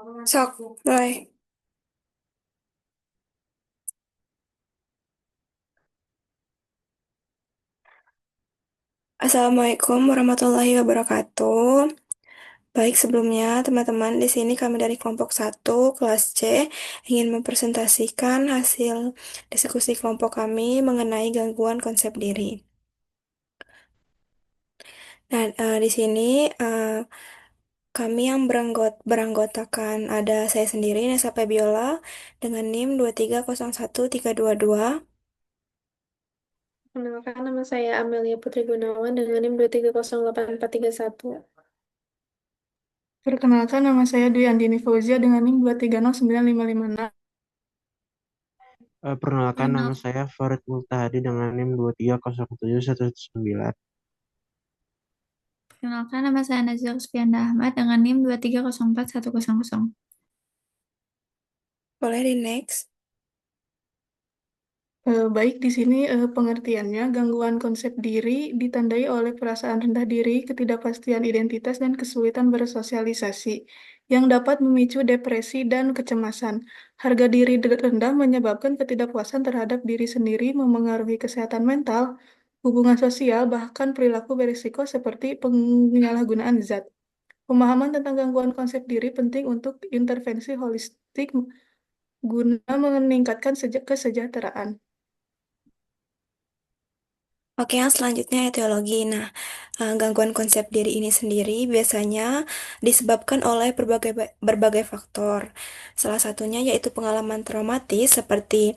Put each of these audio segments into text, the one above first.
Sok, mulai. Assalamualaikum warahmatullahi wabarakatuh. Baik, sebelumnya teman-teman di sini kami dari kelompok satu kelas C ingin mempresentasikan hasil diskusi kelompok kami mengenai gangguan konsep diri. Nah, di sini kami yang beranggotakan ada saya sendiri, Nesa Febiola, dengan NIM 2301322. Kenalkan, nama saya Amelia Putri Gunawan dengan NIM 2308431. Perkenalkan, nama saya Dwi Andini Fauzia dengan NIM 2309556. Perkenalkan, nama Perkenal- saya Farid Multahadi dengan NIM 2307119. Perkenalkan, nama saya Nazir Ruspianda Ahmad dengan NIM 2304100. Boleh di next. Baik, di sini pengertiannya, gangguan konsep diri ditandai oleh perasaan rendah diri, ketidakpastian identitas, dan kesulitan bersosialisasi yang dapat memicu depresi dan kecemasan. Harga diri rendah menyebabkan ketidakpuasan terhadap diri sendiri, memengaruhi kesehatan mental, hubungan sosial, bahkan perilaku berisiko seperti penyalahgunaan zat. Pemahaman tentang gangguan konsep diri penting untuk intervensi holistik guna meningkatkan kesejahteraan. Oke, yang selanjutnya etiologi. Nah, gangguan konsep diri ini sendiri biasanya disebabkan oleh berbagai faktor. Salah satunya yaitu pengalaman traumatis seperti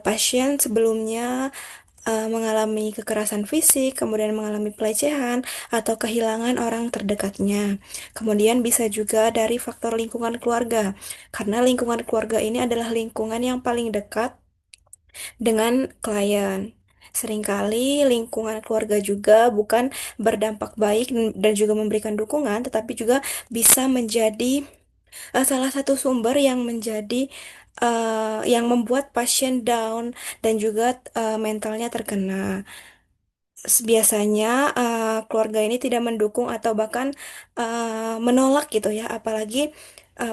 pasien sebelumnya mengalami kekerasan fisik, kemudian mengalami pelecehan atau kehilangan orang terdekatnya. Kemudian bisa juga dari faktor lingkungan keluarga, karena lingkungan keluarga ini adalah lingkungan yang paling dekat dengan klien. Seringkali lingkungan keluarga juga bukan berdampak baik dan juga memberikan dukungan, tetapi juga bisa menjadi salah satu sumber yang menjadi yang membuat pasien down dan juga mentalnya terkena. Biasanya keluarga ini tidak mendukung atau bahkan menolak gitu ya, apalagi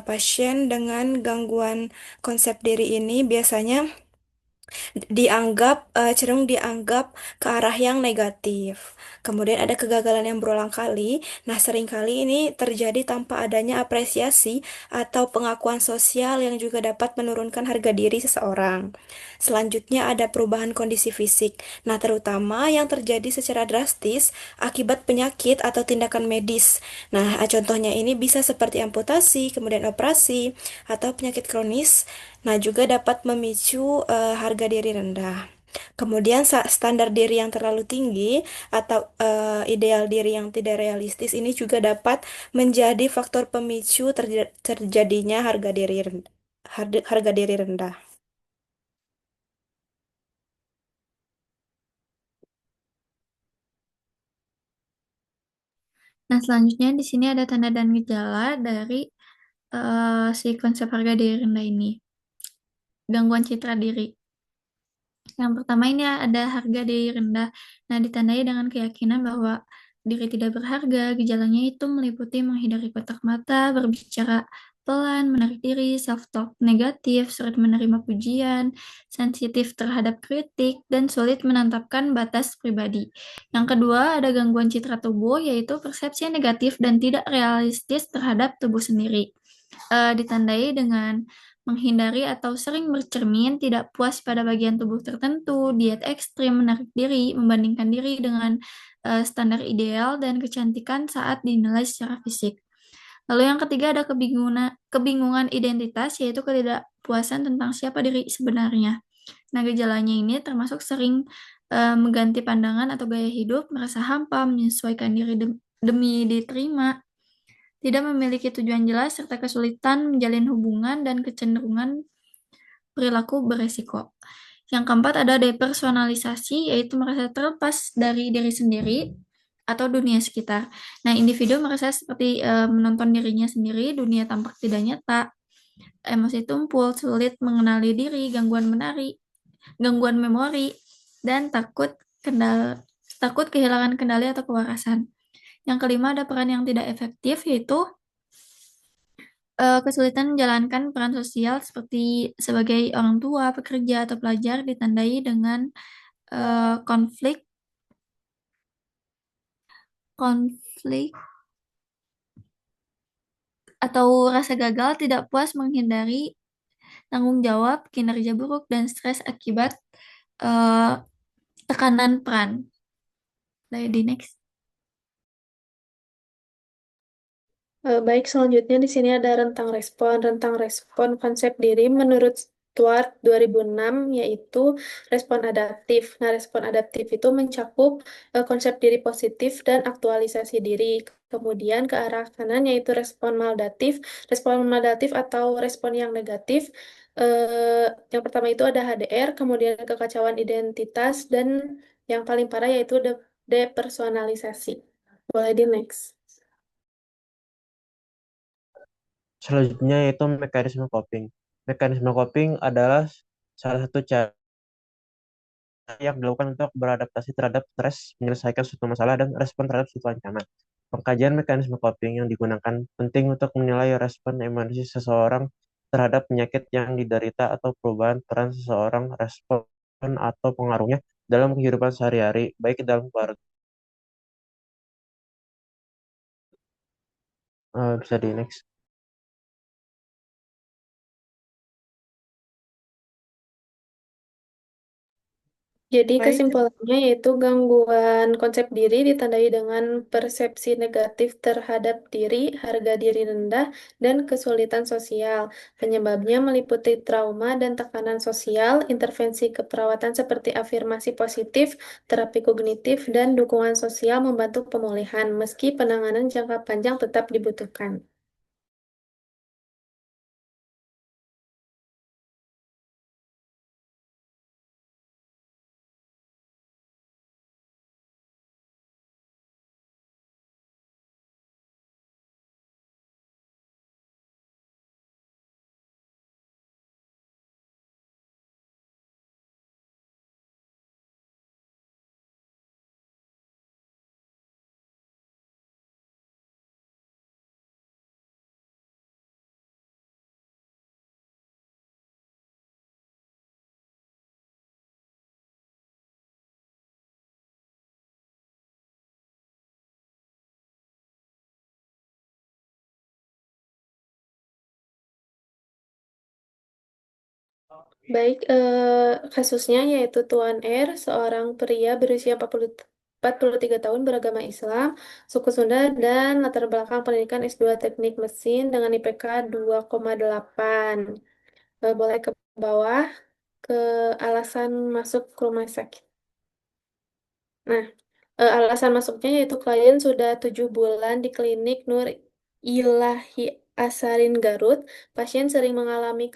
pasien dengan gangguan konsep diri ini biasanya cenderung dianggap ke arah yang negatif. Kemudian ada kegagalan yang berulang kali. Nah, seringkali ini terjadi tanpa adanya apresiasi atau pengakuan sosial yang juga dapat menurunkan harga diri seseorang. Selanjutnya ada perubahan kondisi fisik. Nah, terutama yang terjadi secara drastis akibat penyakit atau tindakan medis. Nah, contohnya ini bisa seperti amputasi, kemudian operasi, atau penyakit kronis. Nah, juga dapat memicu harga diri rendah. Kemudian standar diri yang terlalu tinggi atau ideal diri yang tidak realistis ini juga dapat menjadi faktor pemicu terjadinya harga diri rendah. Nah, selanjutnya di sini ada tanda dan gejala dari si konsep harga diri rendah ini. Gangguan citra diri. Yang pertama ini ada harga diri rendah. Nah, ditandai dengan keyakinan bahwa diri tidak berharga. Gejalanya itu meliputi menghindari kotak mata, berbicara pelan, menarik diri, self-talk negatif, sulit menerima pujian, sensitif terhadap kritik, dan sulit menetapkan batas pribadi. Yang kedua, ada gangguan citra tubuh, yaitu persepsi yang negatif dan tidak realistis terhadap tubuh sendiri. Ditandai dengan menghindari atau sering bercermin, tidak puas pada bagian tubuh tertentu, diet ekstrim, menarik diri, membandingkan diri dengan standar ideal, dan kecantikan saat dinilai secara fisik. Lalu yang ketiga ada kebingungan identitas, yaitu ketidakpuasan tentang siapa diri sebenarnya. Nah, gejalanya ini termasuk sering mengganti pandangan atau gaya hidup, merasa hampa, menyesuaikan diri demi diterima, tidak memiliki tujuan jelas, serta kesulitan menjalin hubungan dan kecenderungan perilaku beresiko. Yang keempat ada depersonalisasi, yaitu merasa terlepas dari diri sendiri atau dunia sekitar. Nah, individu merasa seperti menonton dirinya sendiri, dunia tampak tidak nyata, emosi tumpul, sulit mengenali diri, gangguan memori, dan takut kehilangan kendali atau kewarasan. Yang kelima ada peran yang tidak efektif, yaitu Kesulitan menjalankan peran sosial seperti sebagai orang tua, pekerja, atau pelajar ditandai dengan konflik, konflik atau rasa gagal, tidak puas, menghindari tanggung jawab, kinerja buruk, dan stres akibat eh, tekanan peran. Di next. Baik, selanjutnya di sini ada rentang respon. Rentang respon konsep diri menurut Stuart 2006 yaitu respon adaptif. Nah, respon adaptif itu mencakup konsep diri positif dan aktualisasi diri. Kemudian ke arah kanan yaitu respon maldatif. Respon maldatif atau respon yang negatif. Yang pertama itu ada HDR, kemudian kekacauan identitas, dan yang paling parah yaitu depersonalisasi. Boleh di next. Selanjutnya yaitu mekanisme coping. Mekanisme coping adalah salah satu cara yang dilakukan untuk beradaptasi terhadap stres, menyelesaikan suatu masalah, dan respon terhadap suatu ancaman. Pengkajian mekanisme coping yang digunakan penting untuk menilai respon emosi seseorang terhadap penyakit yang diderita atau perubahan peran seseorang, respon atau pengaruhnya dalam kehidupan sehari-hari, baik dalam keluarga. Bisa di next. Jadi Baik, kesimpulannya yaitu gangguan konsep diri ditandai dengan persepsi negatif terhadap diri, harga diri rendah, dan kesulitan sosial. Penyebabnya meliputi trauma dan tekanan sosial, intervensi keperawatan seperti afirmasi positif, terapi kognitif, dan dukungan sosial membantu pemulihan, meski penanganan jangka panjang tetap dibutuhkan. Baik, kasusnya yaitu Tuan R, seorang pria berusia 43 tahun beragama Islam, suku Sunda, dan latar belakang pendidikan S2 Teknik Mesin dengan IPK 2,8. Boleh ke bawah, ke alasan masuk ke rumah sakit. Nah, alasan masuknya yaitu klien sudah 7 bulan di klinik Nur Ilahi Asarin Garut. Pasien sering mengalami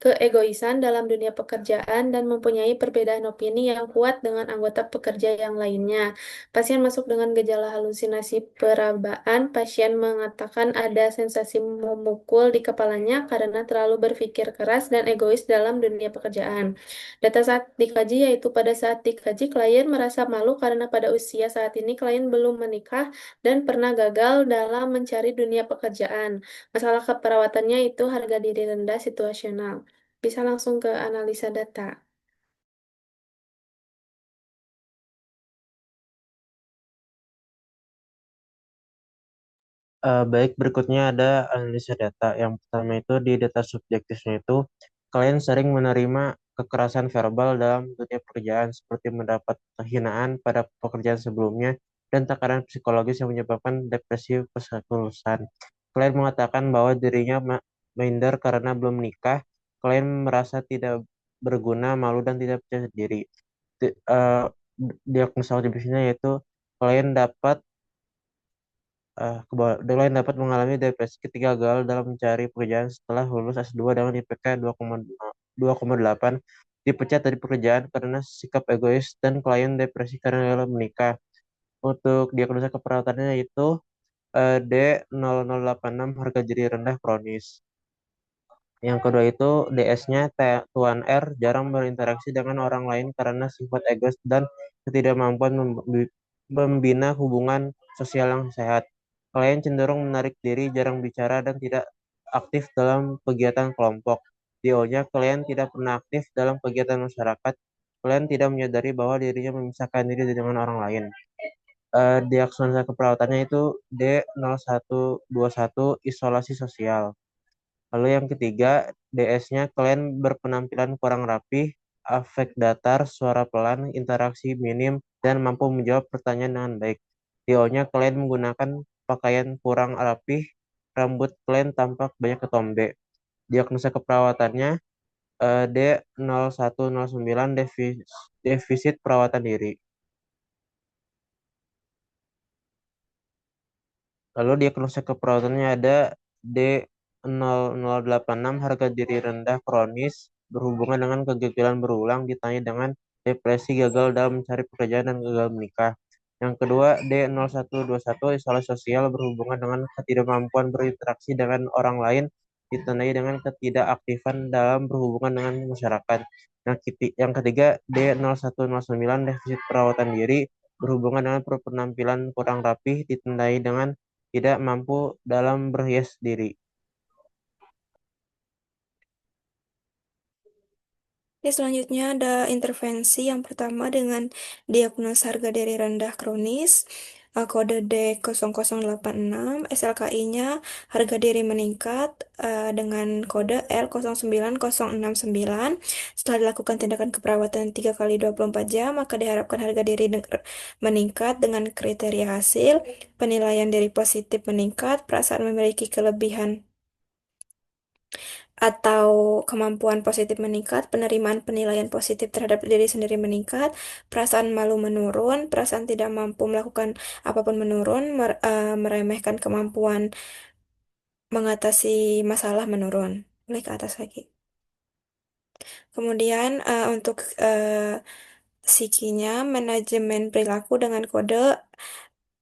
keegoisan dalam dunia pekerjaan dan mempunyai perbedaan opini yang kuat dengan anggota pekerja yang lainnya. Pasien masuk dengan gejala halusinasi perabaan. Pasien mengatakan ada sensasi memukul di kepalanya karena terlalu berpikir keras dan egois dalam dunia pekerjaan. Data saat dikaji yaitu pada saat dikaji klien merasa malu karena pada usia saat ini klien belum menikah dan pernah gagal dalam mencari dunia pekerjaan. Masalah keperawatannya itu harga diri rendah situasional. Bisa langsung ke analisa data. Baik, berikutnya ada analisa data. Yang pertama itu di data subjektifnya itu, klien sering menerima kekerasan verbal dalam dunia pekerjaan seperti mendapat penghinaan pada pekerjaan sebelumnya dan tekanan psikologis yang menyebabkan depresi pasca kelulusan. Klien mengatakan bahwa dirinya minder karena belum menikah. Klien merasa tidak berguna, malu, dan tidak percaya diri. Di- eh, Diagnosa objektifnya yaitu klien dapat Deadline dapat mengalami depresi ketika gagal dalam mencari pekerjaan setelah lulus S2 dengan IPK 2,8, dipecat dari pekerjaan karena sikap egois, dan klien depresi karena gagal menikah. Untuk diagnosa keperawatannya itu D0086, harga diri rendah kronis. Yang kedua itu DS-nya Tuan R jarang berinteraksi dengan orang lain karena sifat egois dan ketidakmampuan membina hubungan sosial yang sehat. Klien cenderung menarik diri, jarang bicara, dan tidak aktif dalam kegiatan kelompok. DO-nya, klien tidak pernah aktif dalam kegiatan masyarakat. Klien tidak menyadari bahwa dirinya memisahkan diri dengan orang lain. Diagnosa keperawatannya itu D0121 isolasi sosial. Lalu yang ketiga, DS-nya klien berpenampilan kurang rapih, afek datar, suara pelan, interaksi minim, dan mampu menjawab pertanyaan dengan baik. DO-nya klien menggunakan pakaian kurang rapih, rambut klien tampak banyak ketombe. Diagnosa keperawatannya D0109 defisit perawatan diri. Lalu diagnosa keperawatannya ada D0086 harga diri rendah kronis berhubungan dengan kegagalan berulang ditanya dengan depresi, gagal dalam mencari pekerjaan, dan gagal menikah. Yang kedua, D0121 isolasi sosial berhubungan dengan ketidakmampuan berinteraksi dengan orang lain ditandai dengan ketidakaktifan dalam berhubungan dengan masyarakat. Yang ketiga, D0109 defisit perawatan diri berhubungan dengan penampilan kurang rapih ditandai dengan tidak mampu dalam berhias diri. Oke, selanjutnya ada intervensi yang pertama dengan diagnosa harga diri rendah kronis, kode D0086, SLKI-nya harga diri meningkat dengan kode L09069. Setelah dilakukan tindakan keperawatan 3 kali 24 jam, maka diharapkan harga diri meningkat dengan kriteria hasil, penilaian diri positif meningkat, perasaan memiliki kelebihan atau kemampuan positif meningkat, penerimaan penilaian positif terhadap diri sendiri meningkat, perasaan malu menurun, perasaan tidak mampu melakukan apapun menurun, meremehkan kemampuan mengatasi masalah menurun. Boleh ke atas lagi. Kemudian untuk psikinya, manajemen perilaku dengan kode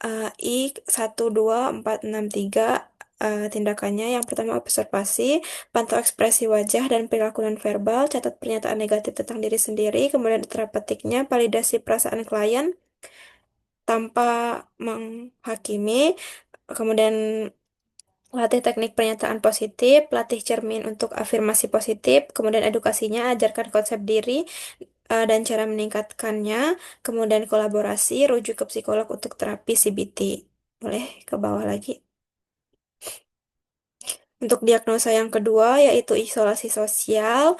I12463. Tindakannya yang pertama observasi, pantau ekspresi wajah dan perilaku nonverbal, catat pernyataan negatif tentang diri sendiri, kemudian terapeutiknya validasi perasaan klien tanpa menghakimi, kemudian latih teknik pernyataan positif, latih cermin untuk afirmasi positif, kemudian edukasinya ajarkan konsep diri dan cara meningkatkannya, kemudian kolaborasi, rujuk ke psikolog untuk terapi CBT. Boleh ke bawah lagi. Untuk diagnosa yang kedua yaitu isolasi sosial.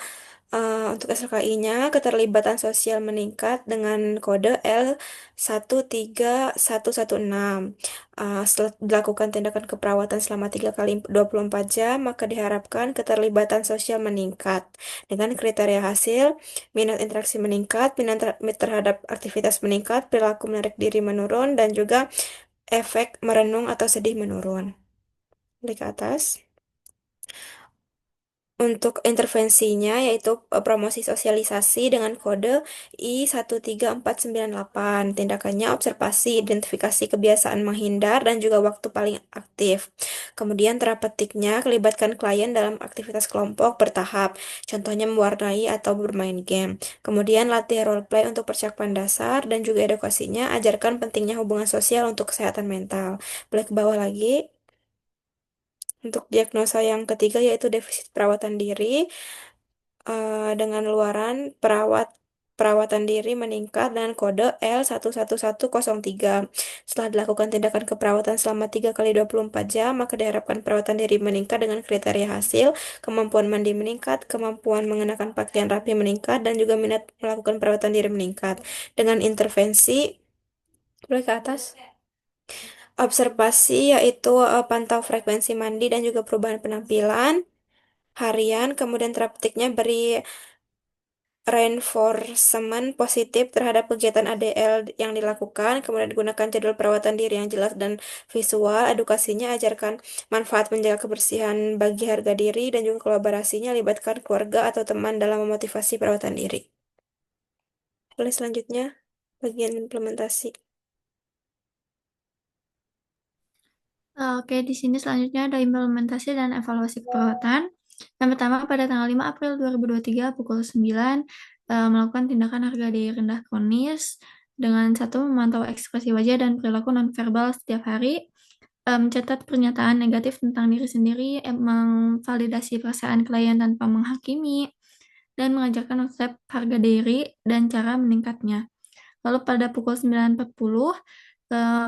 Untuk SLKI-nya, keterlibatan sosial meningkat dengan kode L13116. Setelah dilakukan tindakan keperawatan selama 3 kali 24 jam, maka diharapkan keterlibatan sosial meningkat. Dengan kriteria hasil, minat interaksi meningkat, minat terhadap aktivitas meningkat, perilaku menarik diri menurun, dan juga efek merenung atau sedih menurun. Klik ke atas. Untuk intervensinya yaitu promosi sosialisasi dengan kode I13498. Tindakannya observasi, identifikasi kebiasaan menghindar, dan juga waktu paling aktif. Kemudian terapeutiknya kelibatkan klien dalam aktivitas kelompok bertahap. Contohnya mewarnai atau bermain game. Kemudian latih role play untuk percakapan dasar dan juga edukasinya ajarkan pentingnya hubungan sosial untuk kesehatan mental. Boleh ke bawah lagi. Untuk diagnosa yang ketiga yaitu defisit perawatan diri dengan luaran perawatan diri meningkat dengan kode L11103. Setelah dilakukan tindakan keperawatan selama 3 kali 24 jam, maka diharapkan perawatan diri meningkat dengan kriteria hasil, kemampuan mandi meningkat, kemampuan mengenakan pakaian rapi meningkat, dan juga minat melakukan perawatan diri meningkat. Dengan intervensi, boleh ke atas. Observasi yaitu pantau frekuensi mandi dan juga perubahan penampilan harian, kemudian terapeutiknya beri reinforcement positif terhadap kegiatan ADL yang dilakukan, kemudian gunakan jadwal perawatan diri yang jelas dan visual, edukasinya ajarkan manfaat menjaga kebersihan bagi harga diri, dan juga kolaborasinya libatkan keluarga atau teman dalam memotivasi perawatan diri. Boleh selanjutnya, bagian implementasi. Oke, di sini selanjutnya ada implementasi dan evaluasi keperawatan. Yang pertama, pada tanggal 5 April 2023 pukul 9, melakukan tindakan harga diri rendah kronis dengan satu memantau ekspresi wajah dan perilaku nonverbal setiap hari. mencatat pernyataan negatif tentang diri sendiri, memvalidasi perasaan klien tanpa menghakimi, dan mengajarkan konsep harga diri dan cara meningkatnya. Lalu pada pukul 9.40,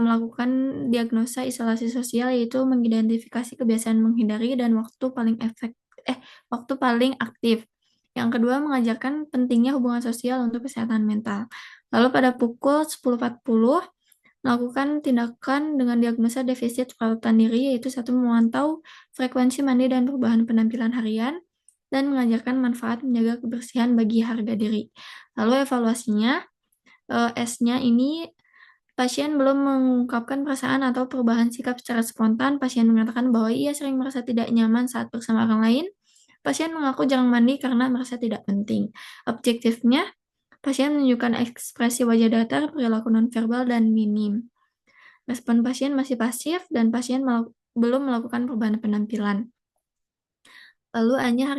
melakukan diagnosa isolasi sosial, yaitu mengidentifikasi kebiasaan menghindari dan waktu paling aktif. Yang kedua, mengajarkan pentingnya hubungan sosial untuk kesehatan mental. Lalu pada pukul 10.40, melakukan tindakan dengan diagnosa defisit perawatan diri, yaitu satu, memantau frekuensi mandi dan perubahan penampilan harian, dan mengajarkan manfaat menjaga kebersihan bagi harga diri. Lalu evaluasinya, S-nya ini, pasien belum mengungkapkan perasaan atau perubahan sikap secara spontan. Pasien mengatakan bahwa ia sering merasa tidak nyaman saat bersama orang lain. Pasien mengaku jarang mandi karena merasa tidak penting. Objektifnya, pasien menunjukkan ekspresi wajah datar, perilaku nonverbal, dan minim. Respon pasien masih pasif dan pasien belum melakukan perubahan penampilan. Lalu hanya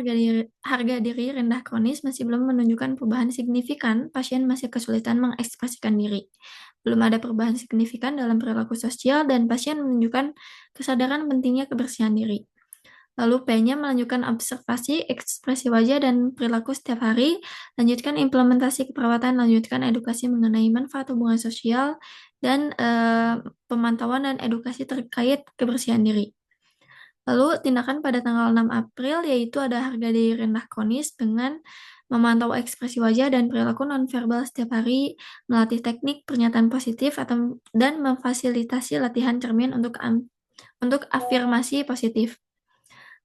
harga diri rendah kronis masih belum menunjukkan perubahan signifikan, pasien masih kesulitan mengekspresikan diri. Belum ada perubahan signifikan dalam perilaku sosial dan pasien menunjukkan kesadaran pentingnya kebersihan diri. Lalu P-nya melanjutkan observasi, ekspresi wajah, dan perilaku setiap hari. Lanjutkan implementasi keperawatan, lanjutkan edukasi mengenai manfaat hubungan sosial, dan pemantauan dan edukasi terkait kebersihan diri. Lalu tindakan pada tanggal 6 April, yaitu ada harga diri rendah kronis dengan memantau ekspresi wajah dan perilaku nonverbal setiap hari, melatih teknik pernyataan positif dan memfasilitasi latihan cermin untuk afirmasi positif.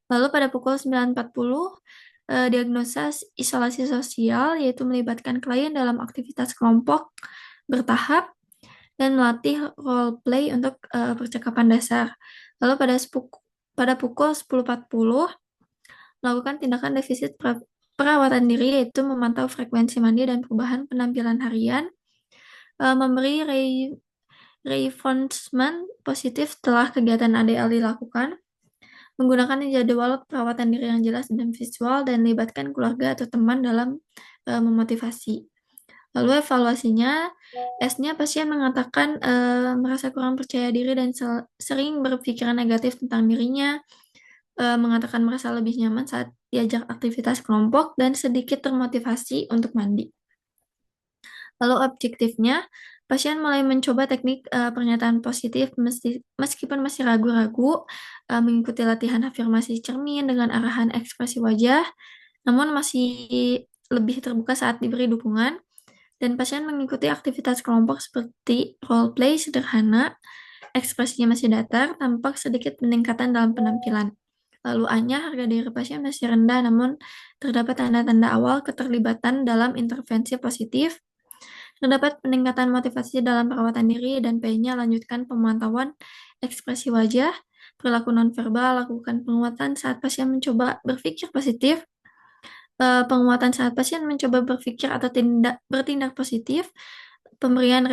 Lalu pada pukul 9.40, diagnosa isolasi sosial, yaitu melibatkan klien dalam aktivitas kelompok bertahap dan melatih role play untuk percakapan dasar. Lalu pada pukul 10.40, melakukan tindakan defisit perawatan diri, yaitu memantau frekuensi mandi dan perubahan penampilan harian, memberi reinforcement positif setelah kegiatan ADL dilakukan, menggunakan jadwal perawatan diri yang jelas dan visual, dan libatkan keluarga atau teman dalam memotivasi. Lalu evaluasinya, S-nya pasien mengatakan merasa kurang percaya diri dan sering berpikiran negatif tentang dirinya, mengatakan merasa lebih nyaman saat diajak aktivitas kelompok, dan sedikit termotivasi untuk mandi. Lalu objektifnya, pasien mulai mencoba teknik pernyataan positif meskipun masih ragu-ragu, mengikuti latihan afirmasi cermin dengan arahan ekspresi wajah, namun masih lebih terbuka saat diberi dukungan, dan pasien mengikuti aktivitas kelompok seperti role play sederhana, ekspresinya masih datar, tampak sedikit peningkatan dalam penampilan. Lalu A-nya, harga diri pasien masih rendah, namun terdapat tanda-tanda awal keterlibatan dalam intervensi positif. Terdapat peningkatan motivasi dalam perawatan diri, dan P-nya, lanjutkan pemantauan ekspresi wajah, perilaku nonverbal, lakukan penguatan saat pasien mencoba berpikir positif, penguatan saat pasien mencoba berpikir atau bertindak positif, pemberian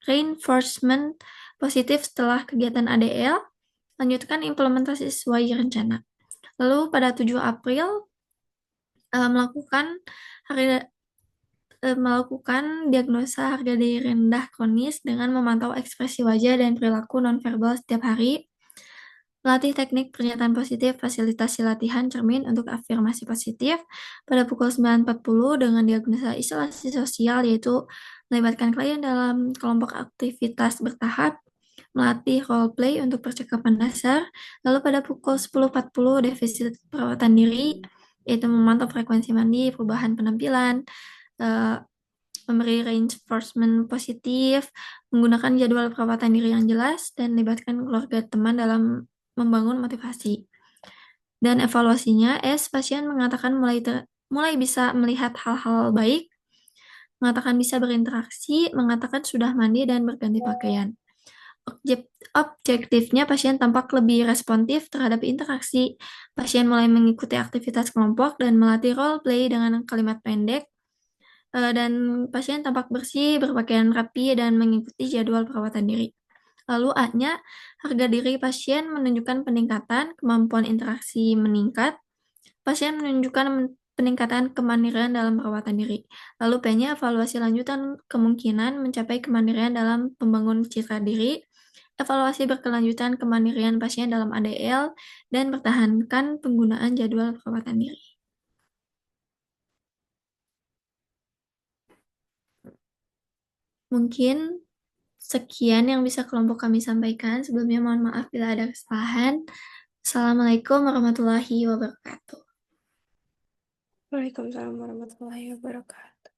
reinforcement positif setelah kegiatan ADL, lanjutkan implementasi sesuai rencana. Lalu pada 7 April, melakukan diagnosa harga diri rendah kronis dengan memantau ekspresi wajah dan perilaku nonverbal setiap hari, melatih teknik pernyataan positif, fasilitasi latihan cermin untuk afirmasi positif pada pukul 9.40 dengan diagnosa isolasi sosial, yaitu melibatkan klien dalam kelompok aktivitas bertahap, melatih role play untuk percakapan dasar. Lalu pada pukul 10.40 defisit perawatan diri, yaitu memantau frekuensi mandi, perubahan penampilan, memberi reinforcement positif, menggunakan jadwal perawatan diri yang jelas, dan libatkan keluarga teman dalam membangun motivasi. Dan evaluasinya, S, pasien mengatakan mulai bisa melihat hal-hal baik, mengatakan bisa berinteraksi, mengatakan sudah mandi dan berganti pakaian. Objektifnya, pasien tampak lebih responsif terhadap interaksi. Pasien mulai mengikuti aktivitas kelompok dan melatih role play dengan kalimat pendek. Dan pasien tampak bersih, berpakaian rapi, dan mengikuti jadwal perawatan diri. Lalu A-nya, harga diri pasien menunjukkan peningkatan, kemampuan interaksi meningkat, pasien menunjukkan peningkatan kemandirian dalam perawatan diri. Lalu P-nya, evaluasi lanjutan kemungkinan mencapai kemandirian dalam pembangunan citra diri. evaluasi berkelanjutan kemandirian pasien dalam ADL, dan pertahankan penggunaan jadwal perawatan diri. Mungkin sekian yang bisa kelompok kami sampaikan. Sebelumnya mohon maaf bila ada kesalahan. Assalamualaikum warahmatullahi wabarakatuh. Waalaikumsalam warahmatullahi wabarakatuh.